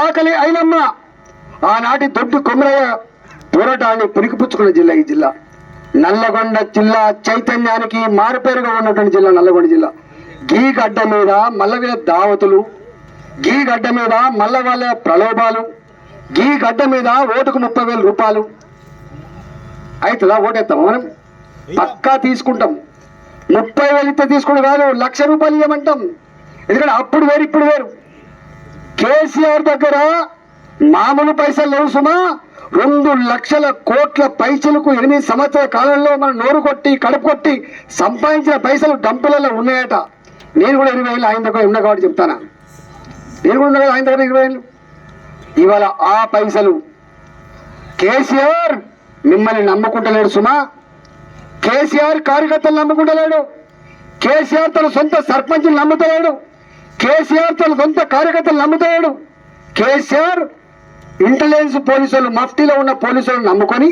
ఆకలి అయినమ్మ ఆనాటి దొడ్డి కొమరయ్య పోరాటాన్ని పురికిపుచ్చుకున్న జిల్లా ఈ జిల్లా. నల్లగొండ జిల్లా చైతన్యానికి మారుపేరుగా ఉన్నటువంటి జిల్లా నల్లగొండ జిల్లా. గీ గడ్డ మీద మల్లవీల దావతులు, గీ గడ్డ మీద మల్ల వాళ్ళ ప్రలోభాలు, గీ గడ్డ మీద ఓటుకు 30,000 రూపాయలు అవుతుందా? ఓటేస్తాం మనం, పక్కా తీసుకుంటాం. 30,000 ఇస్తే తీసుకుంటూ కాదు, 1,00,000 రూపాయలు ఇవ్వమంటాం. ఎందుకంటే అప్పుడు వేరు ఇప్పుడు వేరు. కేసీఆర్ దగ్గర మామూలు పైసలు లేవు సుమా. 2 లక్షల కోట్ల పైసలకు 8 సంవత్సరాల కాలంలో మనం నోరు కొట్టి కడుపు కొట్టి సంపాదించిన పైసలు డంపులలో ఉన్నాయట. నేను కూడా 20,000 ఆయన దగ్గర ఉన్నా కాబట్టి చెప్తానా. నేను కూడా ఉన్నా కదా ఆయన దగ్గర 20,000. ఇవాళ ఆ పైసలు కేసీఆర్ మిమ్మల్ని నమ్ముకుంటలేడు సుమా. కేసీఆర్ కార్యకర్తలు నమ్ముకుంటలేడు. కేసీఆర్ తన సొంత సర్పంచ్ని నమ్ముతలేడు. కేసీఆర్ తన సొంత కార్యకర్తలు నమ్ముతలేడు. కేసీఆర్ ఇంటెలిజెన్స్ పోలీసులు, మఫ్టీలో ఉన్న పోలీసులను నమ్ముకొని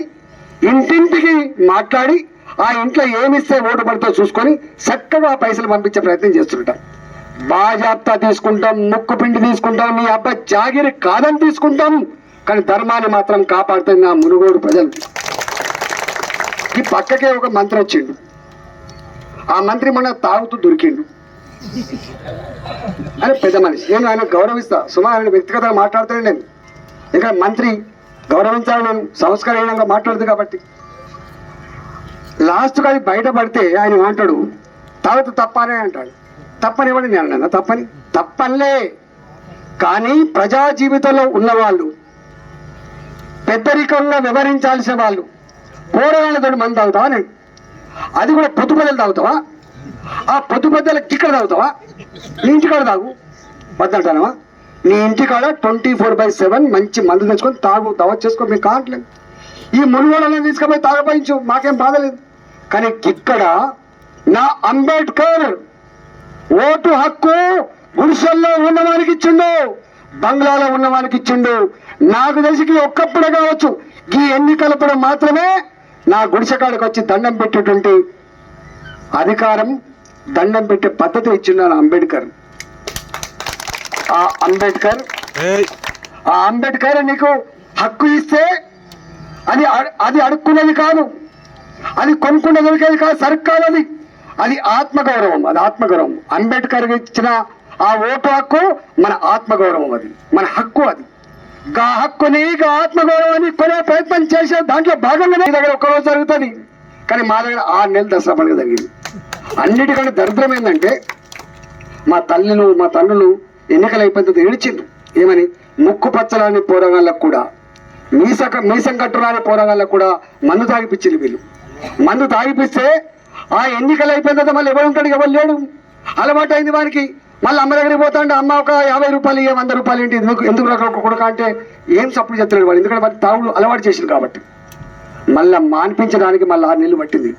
ఇంటింటికి మాట్లాడి ఆ ఇంట్లో ఏమిస్తే ఓటు పడితే చూసుకొని చక్కగా పైసలు పంపించే ప్రయత్నం చేస్తుంటాం. బాజాప్తా తీసుకుంటాం, ముక్కు పిండి తీసుకుంటాం, మీ అబ్బాయి జాగిరి కాదని తీసుకుంటాం, కానీ ధర్మాన్ని మాత్రం కాపాడుతుంది నా మునుగోడు ప్రజలు. ఈ పక్కకే ఒక మంత్రి వచ్చిండు. ఆ మంత్రి మొన్న తాగుతూ దొరికిండు. అని పెద్ద మనిషి, నేను ఆయన గౌరవిస్తా సుమా. ఆయన వ్యక్తిగతంగా మాట్లాడుతాను నేను, ఇంకా మంత్రి గౌరవించాలి నేను, సంస్కారహీనంగా మాట్లాడదు కాబట్టి. లాస్ట్గా అది బయటపడితే ఆయన ఏమంటాడు, తాగుతూ తప్పనే అంటాడు. తప్పని ఇవ్వండి నేను అన్నా, తప్పనిలే. కానీ ప్రజా జీవితంలో ఉన్నవాళ్ళు, పెద్దరికంగా వివరించాల్సిన వాళ్ళు, పోరాళ్ళతో మంది తాగుతావా? నేను అది కూడా పొద్దు పెద్దలు తాగుతావా? ఆ పొద్దు పెద్దలకు ఇక్కడ తాగుతావా? నీ ఇంటికాడ తాగు వద్దంటానవా? నీ ఇంటికాడ 24/7 మంచి మందు తెచ్చుకొని తాగు, దావత్ చేసుకో. మీకు కావట్లేదు. ఈ మునుగోడలను తీసుకుపోయి తాగపోయించు, మాకేం బాధలేదు. కానీ ఇక్కడ నా అంబేద్కర్ ఓటు హక్కు గుడిసెల్లో ఉన్నవానికి ఇచ్చిండు, బంగ్లాలో ఉన్నవానికి ఇచ్చిండు. నాకు తెలిసి ఒక్కప్పుడే కావచ్చు, ఈ ఎన్నికలప్పుడు మాత్రమే నా గుడిసెకాడికి వచ్చి దండం పెట్టేటువంటి అధికారం, దండం పెట్టే పద్ధతి ఇచ్చిండు అంబేద్కర్. ఆ అంబేద్కర్ నీకు హక్కు ఇస్తే అది అడుక్కున్నది కాదు, అది కొనుక్కున్న దొరికేది కాదు, సరుకు అది. అది ఆత్మగౌరవం, అది ఆత్మగౌరవం. అంబేద్కర్ ఇచ్చిన ఆ ఓటు హక్కు మన ఆత్మగౌరవం, అది మన హక్కు. అది గా హక్కుని, గా ఆత్మగౌరవాన్ని కొనే ప్రయత్నం చేసే దాంట్లో భాగంగానే మీ దగ్గర ఒక్కరోజు జరుగుతుంది. కానీ మా దగ్గర 6 నెలలు దసరా పండుగ జరిగింది. అన్నిటికంటే దరిద్రం ఏంటంటే మా తల్లులు ఎన్నికలు అయిపోయింది ఏడిచిండ్రు. ఏమని? ముక్కు పచ్చలాని పోరాగాళ్ళకు కూడా, మీసం కట్టురాని పోరాగాళ్ళకు కూడా మందు తాగిపించింది వీళ్ళు. మందు తాగిపిస్తే ఆ ఎన్నికలు అయిపోయిన తర్వాత మళ్ళీ ఎవరు ఉంటాడు? ఎవరు లేడు. అలవాటు అయింది వానికి. మళ్ళీ అమ్మ దగ్గరికి పోతా అంటే అమ్మ ఒక 50 రూపాయలు 100 రూపాయలు ఏంటి, ఎందుకు కొడుక అంటే ఏం సప్పుడు చెప్తున్నాడు వాడు. ఎందుకంటే వాటి తాగుడు అలవాటు చేసింది కాబట్టి. మళ్ళీ మాన్పించడానికి మళ్ళీ 6 నెలలు పట్టింది.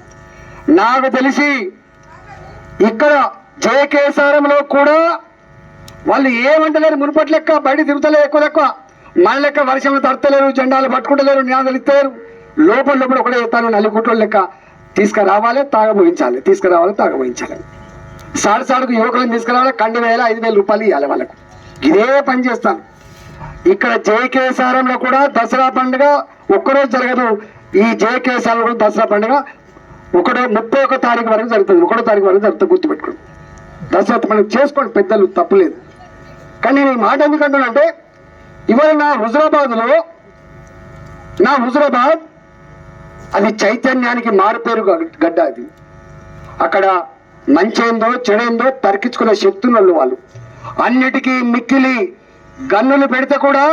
నాకు తెలిసి ఇక్కడ జయకేసారంలో కూడా వాళ్ళు ఏమంటలేరు, మునుపటి లెక్క బయట తిరుగుతలేరు, ఎక్కువ మన లెక్క వర్షంలో తడతలేరు, జెండాలు పట్టుకుంటలేరు, న్యాయాలు ఇస్తారు. లోపల ఒకటే చెప్తాను, 4 కుట్ల లెక్క తీసుకురావాలి, తాగబోయించాలి. సాడుకు యువకులను తీసుకురావాలి, కండి వేల 5,000 రూపాయలు ఇవ్వాలి వాళ్ళకు. ఇదే పని చేస్తాను. ఇక్కడ జయకేసారంలో కూడా దసరా పండుగ ఒక్కరోజు జరగదు. ఈ జయకేసారంలో దసరా పండుగ 31 తారీఖు వరకు జరుగుతుంది. 1 తారీఖు వరకు జరుగుతుంది, గుర్తుపెట్టుకోండి. దసరా పండుగ చేసుకోండి, పెద్దలు తప్పులేదు. కానీ నేను ఈ మాట ఎందుకంటున్నానంటే, ఇవాళ నా హుజురాబాద్ అది చైతన్యానికి మారుపేరు గడ్డ. అది అక్కడ మంచేందో చెడేందో తర్కించుకునే శక్తి ఉన్న వాళ్ళు. అన్నిటికీ మిక్కిలి గన్నులు పెడితే కూడా